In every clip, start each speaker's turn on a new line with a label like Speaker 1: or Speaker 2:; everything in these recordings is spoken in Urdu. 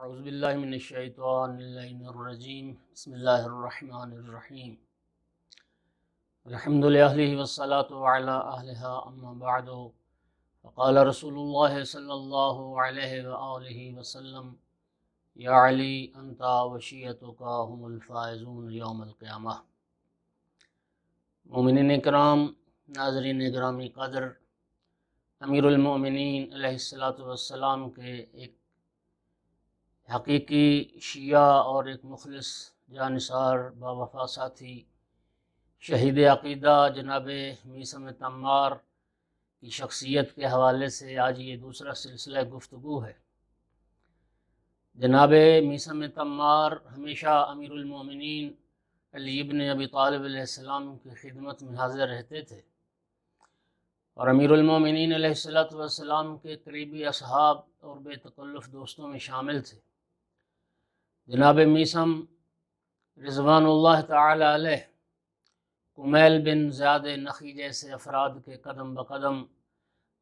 Speaker 1: اعوذ باللہ من الشیطان اللعین الرجیم بسم اللہ الرحمن الرحیم الحمد للہ والصلاة علی اہلہا اما بعد فقال رسول اللہ صلی اللہ علیہ وآلہ وسلم یا علی انتا وشیعتک هم الفائزون یوم القیامہ۔ مومنین کرام، ناظرین گرامی قدر، امیر المومنین علیہ السلام کے ایک حقیقی شیعہ اور ایک مخلص جانثار باوفا ساتھی شہید عقیدہ جناب میثم تمار کی شخصیت کے حوالے سے آج یہ دوسرا سلسلہ گفتگو ہے۔ جناب میثم تمار ہمیشہ امیر المومنین علی ابن ابی طالب علیہ السلام کی خدمت میں حاضر رہتے تھے اور امیر المومنین علیہ السلام کے قریبی اصحاب اور بے تکلف دوستوں میں شامل تھے۔ جناب میثم رضوان اللہ تعالی علیہ کمیل بن زیاد نخی جیسے افراد کے قدم بقدم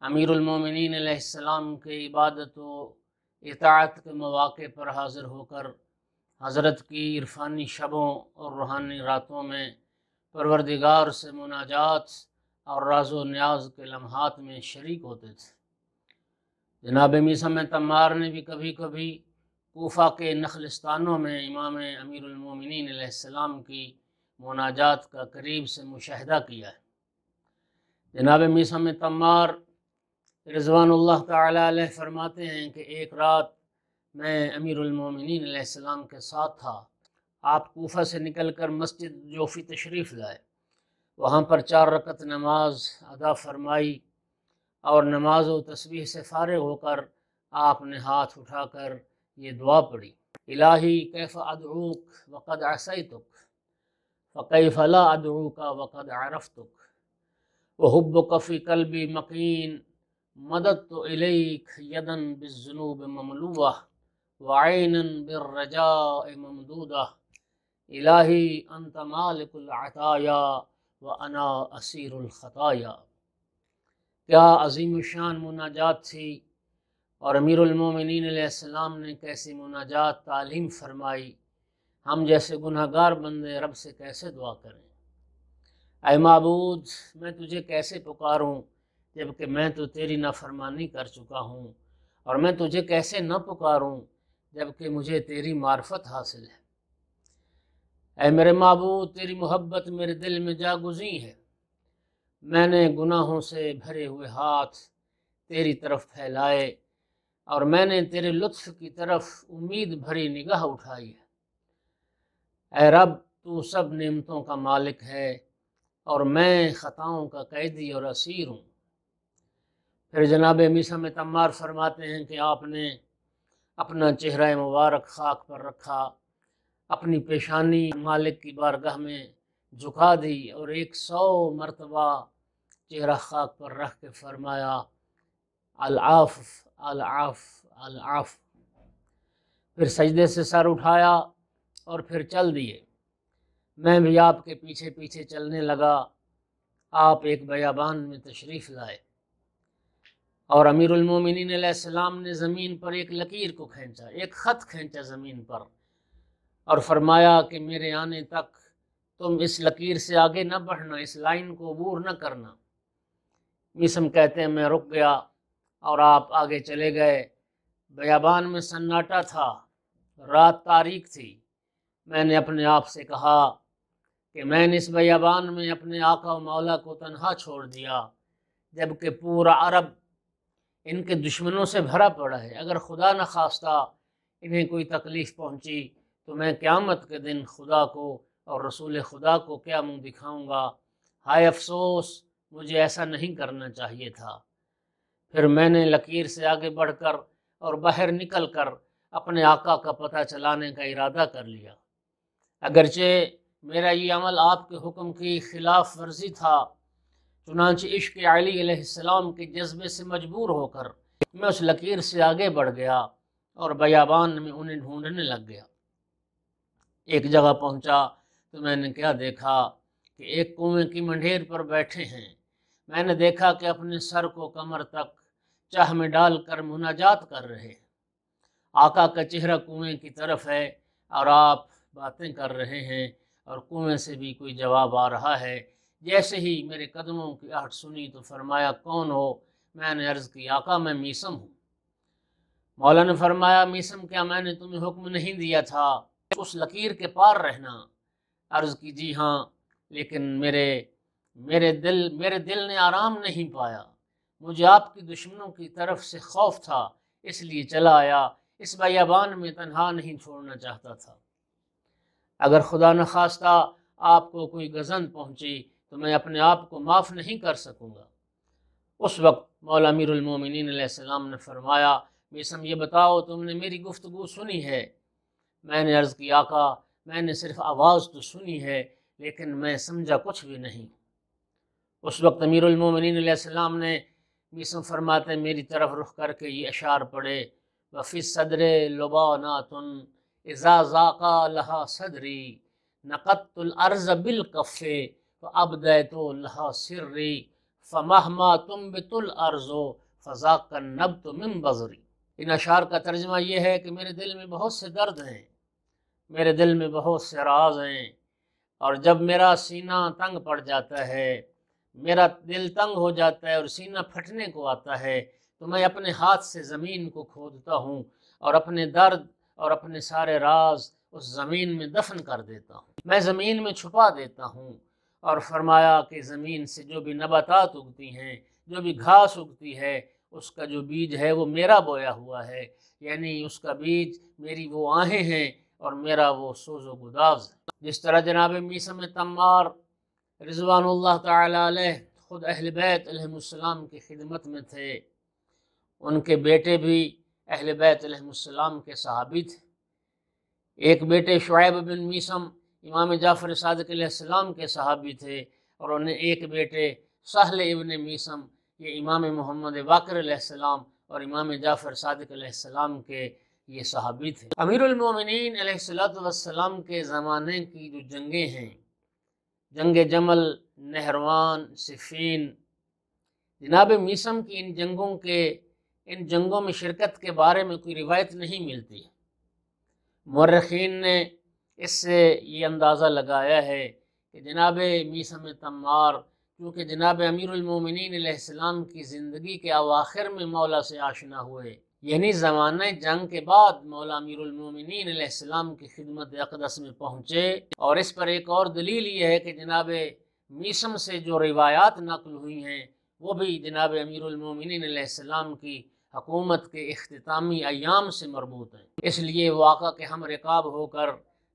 Speaker 1: امیر المومنین علیہ السلام کے عبادت و اطاعت کے مواقع پر حاضر ہو کر حضرت کی عرفانی شبوں اور روحانی راتوں میں پروردگار سے مناجات اور راز و نیاز کے لمحات میں شریک ہوتے تھے۔ جناب میثم تمار نے بھی کبھی کبھی کوفہ کے نخلستانوں میں امام امیر المومنین علیہ السلام کی مناجات کا قریب سے مشاہدہ کیا ہے۔ جناب میثم تمار رضوان اللہ تعالی علیہ فرماتے ہیں کہ ایک رات میں امیر المومنین علیہ السلام کے ساتھ تھا۔ آپ کوفہ سے نکل کر مسجد جوفی تشریف لائے، وہاں پر 4 رکعت نماز ادا فرمائی اور نماز و تسبیح سے فارغ ہو کر آپ نے ہاتھ اٹھا کر یہ دعا پڑھی: الہی کیف ادعوک وقد عصیتک فکیف لا ادعوک وقد عرفتک وحبک فی قلبی مقین مددت الیک یدا بالذنوب مملوہ وعینا بالرجاء ممدودہ الہی انت مالک العطایا وانا اسیر الخطایا۔ کیا عظیم الشان مناجات تھی، اور امیر المومنین علیہ السلام نے کیسی مناجات تعلیم فرمائی۔ ہم جیسے گناہگار بندے رب سے کیسے دعا کریں؟ اے معبود، میں تجھے کیسے پکاروں جبکہ میں تو تیری نافرمانی کر چکا ہوں، اور میں تجھے کیسے نہ پکاروں جبکہ مجھے تیری معرفت حاصل ہے۔ اے میرے معبود، تیری محبت میرے دل میں جاگزیں ہے۔ میں نے گناہوں سے بھرے ہوئے ہاتھ تیری طرف پھیلائے اور میں نے تیرے لطف کی طرف امید بھری نگاہ اٹھائی ہے۔ اے رب، تو سب نعمتوں کا مالک ہے اور میں خطاؤں کا قیدی اور اسیر ہوں۔ پھر جناب میثم تمار فرماتے ہیں کہ آپ نے اپنا چہرہ مبارک خاک پر رکھا، اپنی پیشانی مالک کی بارگاہ میں جھکا دی اور 100 مرتبہ چہرہ خاک پر رکھ کے فرمایا: العاف العاف العاف۔ پھر سجدے سے سر اٹھایا اور پھر چل دیے۔ میں بھی آپ کے پیچھے پیچھے چلنے لگا۔ آپ ایک بیابان میں تشریف لائے اور امیر المومنین علیہ السلام نے زمین پر ایک لکیر کو کھینچا، ایک خط کھینچا زمین پر، اور فرمایا کہ میرے آنے تک تم اس لکیر سے آگے نہ بڑھنا، اس لائن کو عبور نہ کرنا۔ میثم کہتے ہیں میں رک گیا اور آپ آگے چلے گئے۔ بیابان میں سناٹا تھا، رات تاریک تھی۔ میں نے اپنے آپ سے کہا کہ میں نے اس بیابان میں اپنے آقا و مولا کو تنہا چھوڑ دیا، جبکہ پورا عرب ان کے دشمنوں سے بھرا پڑا ہے۔ اگر خدا نہ خواستہ انہیں کوئی تکلیف پہنچی تو میں قیامت کے دن خدا کو اور رسول خدا کو کیا منہ دکھاؤں گا۔ ہائے افسوس، مجھے ایسا نہیں کرنا چاہیے تھا۔ پھر میں نے لکیر سے آگے بڑھ کر اور باہر نکل کر اپنے آقا کا پتہ چلانے کا ارادہ کر لیا۔ اگرچہ میرا یہ عمل آپ کے حکم کی خلاف ورزی تھا، چنانچہ عشق علی علیہ السلام کے جذبے سے مجبور ہو کر میں اس لکیر سے آگے بڑھ گیا اور بیابان میں انہیں ڈھونڈنے لگ گیا۔ ایک جگہ پہنچا تو میں نے کیا دیکھا کہ ایک کنویں کی منڈھیر پر بیٹھے ہیں۔ میں نے دیکھا کہ اپنے سر کو کمر تک چاہ میں ڈال کر مناجات کر رہے ہیں۔ آقا کا چہرہ کنویں کی طرف ہے اور آپ باتیں کر رہے ہیں اور کنویں سے بھی کوئی جواب آ رہا ہے۔ جیسے ہی میرے قدموں کی آہٹ سنی تو فرمایا کون ہو؟ میں نے عرض کی آقا میں میثم ہوں۔ مولا نے فرمایا میثم کیا میں نے تمہیں حکم نہیں دیا تھا اس لکیر کے پار رہنا؟ عرض کی جی ہاں، لیکن میرے دل نے آرام نہیں پایا، مجھے آپ کی دشمنوں کی طرف سے خوف تھا، اس لیے چلا آیا، اس بیابان میں تنہا نہیں چھوڑنا چاہتا تھا۔ اگر خدا نخواستہ آپ کو کوئی گزند پہنچی تو میں اپنے آپ کو معاف نہیں کر سکوں گا۔ اس وقت مولا امیر المومنین علیہ السلام نے فرمایا میثم یہ بتاؤ تم نے میری گفتگو سنی ہے؟ میں نے عرض کی آقا میں نے صرف آواز تو سنی ہے لیکن میں سمجھا کچھ بھی نہیں۔ اس وقت امیر المومنین علیہ السلام نے میثم فرماتے میری طرف رخ کر کے یہ اشعار پڑھے وفی الصدر لبانات اذا ذاقا لہا صدری نقدت الارض بالکف فابدیت لہا سری فمہما تنبت الارض فذاق النبت من بذری۔ ان اشعار کا ترجمہ یہ ہے کہ میرے دل میں بہت سے درد ہیں، میرے دل میں بہت سے راز ہیں، اور جب میرا سینہ تنگ پڑ جاتا ہے، میرا دل تنگ ہو جاتا ہے اور سینہ پھٹنے کو آتا ہے تو میں اپنے ہاتھ سے زمین کو کھودتا ہوں اور اپنے درد اور اپنے سارے راز اس زمین میں دفن کر دیتا ہوں، میں زمین میں چھپا دیتا ہوں۔ اور فرمایا کہ زمین سے جو بھی نباتات اگتی ہیں، جو بھی گھاس اگتی ہے، اس کا جو بیج ہے وہ میرا بویا ہوا ہے، یعنی اس کا بیج میری وہ آہیں ہیں اور میرا وہ سوز و گداز ہے۔ جس طرح جناب میثم تمار رضوان اللہ تعالی علیہ خود اہل بیت علیہ السلام کی خدمت میں تھے، ان کے بیٹے بھی اہل بیت علیہ السلام کے صحابی تھے۔ ایک بیٹے شعیب بن میثم امام جعفر صادق علیہ السلام کے صحابی تھے، اور انہیں ایک بیٹے سہل ابن میثم یہ امام محمد باقر علیہ السلام اور امام جعفر صادق علیہ السلام کے یہ صحابی تھے۔ امیر المومنین علیہ السلام کے زمانے کی جو جنگیں ہیں، جنگ جمل، نہروان، صفین، جناب میثم کی ان جنگوں میں شرکت کے بارے میں کوئی روایت نہیں ملتی ہے۔ مورخین نے اس سے یہ اندازہ لگایا ہے کہ جناب میثم تمار کیونکہ جناب امیر المومنین علیہ السلام کی زندگی کے اواخر میں مولا سے آشنا ہوئے، یعنی زمانہ جنگ کے بعد مولا امیر المومنین علیہ السلام کی خدمت اقدس میں پہنچے۔ اور اس پر ایک اور دلیل یہ ہے کہ جناب میثم سے جو روایات نقل ہوئی ہیں وہ بھی جناب امیر المومنین علیہ السلام کی حکومت کے اختتامی ایام سے مربوط ہیں، اس لیے وہ آقا کے ہم رکاب ہو کر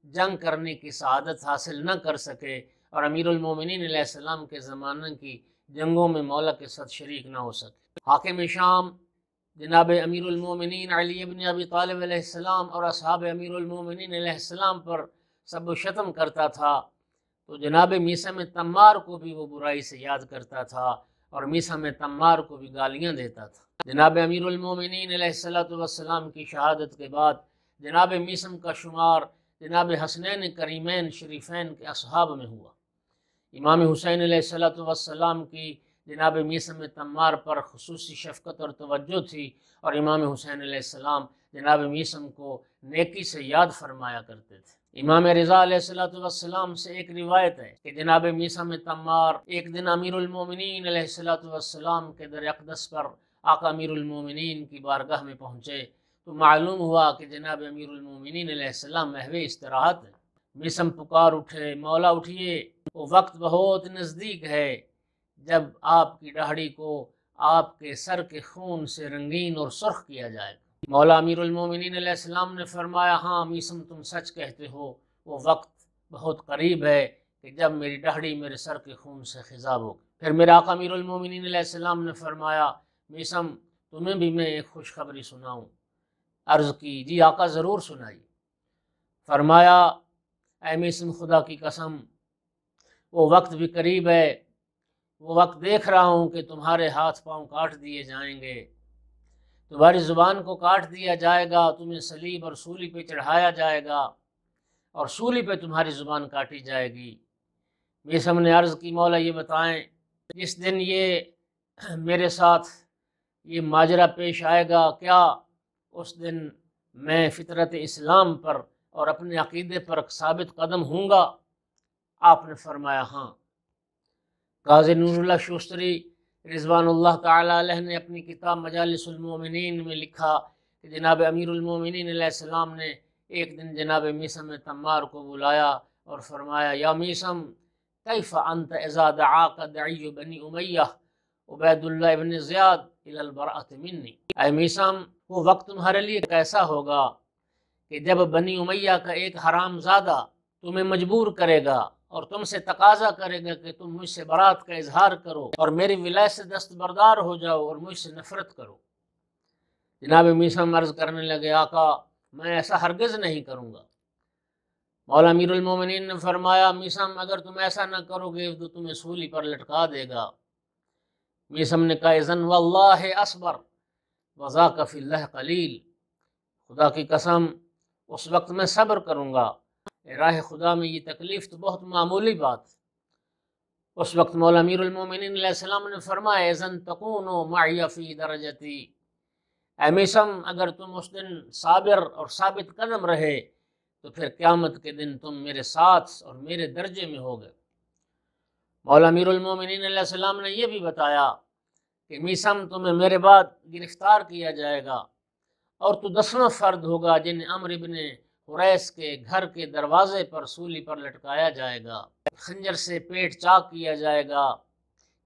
Speaker 1: جنگ کرنے کی سعادت حاصل نہ کر سکے اور امیر المومنین علیہ السلام کے زمانے کی جنگوں میں مولا کے ساتھ شریک نہ ہو سکے۔ حاکم شام جناب امیر المومنین علی ابن ابی طالب علیہ السلام اور اصحاب امیر المومنین علیہ السلام پر سب و شتم کرتا تھا، تو جناب میثم تمار کو بھی وہ برائی سے یاد کرتا تھا اور میثم تمار کو بھی گالیاں دیتا تھا۔ جناب امیر المومنین علیہ السلام کی شہادت کے بعد جناب میثم کا شمار جناب حسنین کریمین شریفین کے اصحاب میں ہوا۔ امام حسین علیہ السلام کی جناب میثم تمار پر خصوصی شفقت اور توجہ تھی، اور امام حسین علیہ السلام جناب میثم کو نیکی سے یاد فرمایا کرتے تھے۔ امام رضا علیہ السلام سے ایک روایت ہے کہ جناب میثم تمار ایک دن امیر المومنین علیہ السلام کے در اقدس پر آقا امیر المومنین کی بارگاہ میں پہنچے تو معلوم ہوا کہ جناب امیر المومنین علیہ السلام محو استراحت ہے۔ میثم پکار اٹھے مولا اٹھیے، وہ وقت بہت نزدیک ہے جب آپ کی داڑھی کو آپ کے سر کے خون سے رنگین اور سرخ کیا جائے گا۔ مولا امیر المومنین علیہ السلام نے فرمایا ہاں میثم تم سچ کہتے ہو، وہ وقت بہت قریب ہے کہ جب میری داڑھی میرے سر کے خون سے خضاب ہوگی۔ پھر میرے آقا امیر المومنین علیہ السلام نے فرمایا میثم تمہیں بھی میں ایک خوشخبری سناؤں؟ عرض کی جی آقا ضرور سنائی۔ فرمایا اے میثم خدا کی قسم وہ وقت بھی قریب ہے، وہ وقت دیکھ رہا ہوں کہ تمہارے ہاتھ پاؤں کاٹ دیے جائیں گے، تمہاری زبان کو کاٹ دیا جائے گا، تمہیں صلیب اور سولی پہ چڑھایا جائے گا اور سولی پہ تمہاری زبان کاٹی جائے گی۔ میثم نے عرض کی مولا یہ بتائیں جس دن یہ میرے ساتھ یہ ماجرا پیش آئے گا کیا اس دن میں فطرت اسلام پر اور اپنے عقیدے پر ثابت قدم ہوں گا؟ آپ نے فرمایا ہاں۔ قاضی نور اللہ شوستری رضوان اللہ تعالی علیہ نے اپنی کتاب مجالس المومنین میں لکھا کہ جناب امیر المومنین علیہ السلام نے ایک دن جناب میثم تمار کو بلایا اور فرمایا یا میثم کیف انت اذا دعاک دعی بنی امیہ عبید اللہ ابن زیاد الی البراءۃ منی، اے میثم وہ وقت تمہارے لیے کیسا ہوگا کہ جب بنی امیہ کا ایک حرام زادہ تمہیں مجبور کرے گا اور تم سے تقاضا کرے گا کہ تم مجھ سے برات کا اظہار کرو اور میری ولایت سے دستبردار ہو جاؤ اور مجھ سے نفرت کرو۔ جناب میثم عرض کرنے لگے آقا میں ایسا ہرگز نہیں کروں گا۔ مولا امیر المومنین نے فرمایا میثم اگر تم ایسا نہ کرو گے تو تمہیں سولی پر لٹکا دے گا۔ میثم نے کہا اذن واللہ اصبر وذاک فی اللہ قلیل، خدا کی قسم اس وقت میں صبر کروں گا، راہ خدا میں یہ تکلیف تو بہت معمولی بات۔ اس وقت مولا امیر المومنین علیہ السلام نے فرمایا اذن تکونوا معی فی درجتی، اے میثم اگر تم اس دن صابر اور ثابت قدم رہے تو پھر قیامت کے دن تم میرے ساتھ اور میرے درجے میں ہوگے۔ مولا امیر المومنین علیہ السلام نے یہ بھی بتایا کہ میثم تمہیں میرے بعد گرفتار کیا جائے گا اور تو 10واں فرد ہوگا جنہیں عمرو ابن حریث کے گھر کے دروازے پر سولی پر لٹکایا جائے گا، خنجر سے پیٹ چاک کیا جائے گا،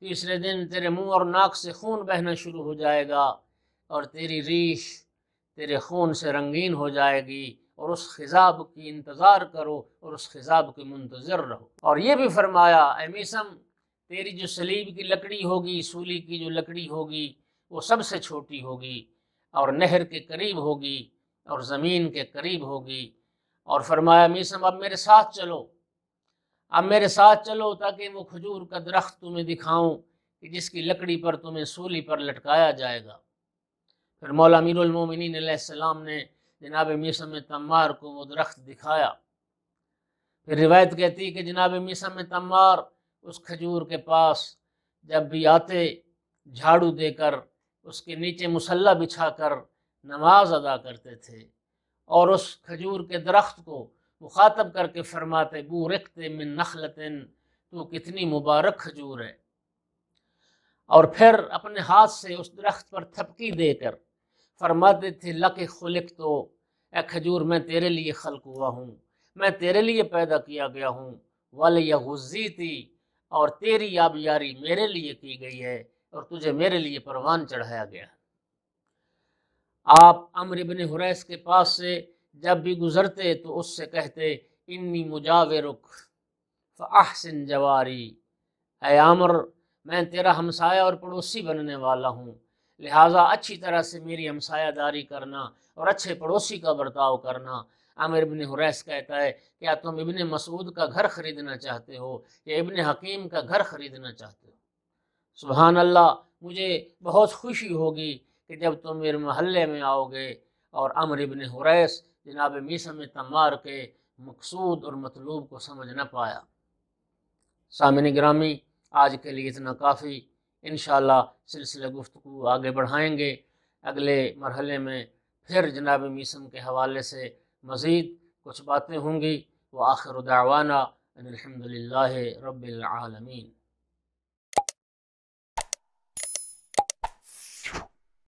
Speaker 1: تیسرے دن تیرے منہ اور ناک سے خون بہنا شروع ہو جائے گا اور تیری ریش تیرے خون سے رنگین ہو جائے گی، اور اس خضاب کی انتظار کرو اور اس خضاب کے منتظر رہو۔ اور یہ بھی فرمایا اے میثم تیری جو صلیب کی لکڑی ہوگی، سولی کی جو لکڑی ہوگی وہ سب سے چھوٹی ہوگی اور نہر کے قریب ہوگی اور زمین کے قریب ہوگی۔ اور فرمایا میثم اب میرے ساتھ چلو، اب میرے ساتھ چلو تاکہ وہ کھجور کا درخت تمہیں دکھاؤں کہ جس کی لکڑی پر تمہیں سولی پر لٹکایا جائے گا۔ پھر مولا امیر المومنین علیہ السلام نے جناب میثم تمار کو وہ درخت دکھایا۔ پھر روایت کہتی کہ جناب میثم تمار اس کھجور کے پاس جب بھی آتے جھاڑو دے کر اس کے نیچے مصلی بچھا کر نماز ادا کرتے تھے اور اس کھجور کے درخت کو مخاطب کر کے فرماتے بورکت من نخلۃ، تو کتنی مبارک کھجور ہے، اور پھر اپنے ہاتھ سے اس درخت پر تھپکی دے کر فرماتے تھے لک خلقت، اے کھجور میں تیرے لیے خلق ہوا ہوں، میں تیرے لیے پیدا کیا گیا ہوں، ولیغزیتی، اور تیری آبیاری میرے لیے کی گئی ہے اور تجھے میرے لیے پروان چڑھایا گیا ہے۔ آپ عمرو بن حریث کے پاس سے جب بھی گزرتے تو اس سے کہتے انی مجاورک فاحسن جواری، اے عمر میں تیرا ہمسایہ اور پڑوسی بننے والا ہوں، لہٰذا اچھی طرح سے میری ہمسایہ داری کرنا اور اچھے پڑوسی کا برتاؤ کرنا۔ عامر بن حریث کہتا ہے کیا تم ابن مسعود کا گھر خریدنا چاہتے ہو یا ابن حکیم کا گھر خریدنا چاہتے ہو؟ سبحان اللہ، مجھے بہت خوشی ہوگی کہ جب تم میرے محلے میں آؤ گے۔ اور عمرو بن حریث جناب میثم تمار کے مقصود اور مطلوب کو سمجھ نہ پایا۔ سامعین گرامی، آج کے لیے اتنا کافی، انشاءاللہ سلسلہ گفتگو آگے بڑھائیں گے۔ اگلے مرحلے میں پھر جناب میثم کے حوالے سے مزید کچھ باتیں ہوں گی۔ وآخر دعوانا ان الحمد للہ رب العالمین۔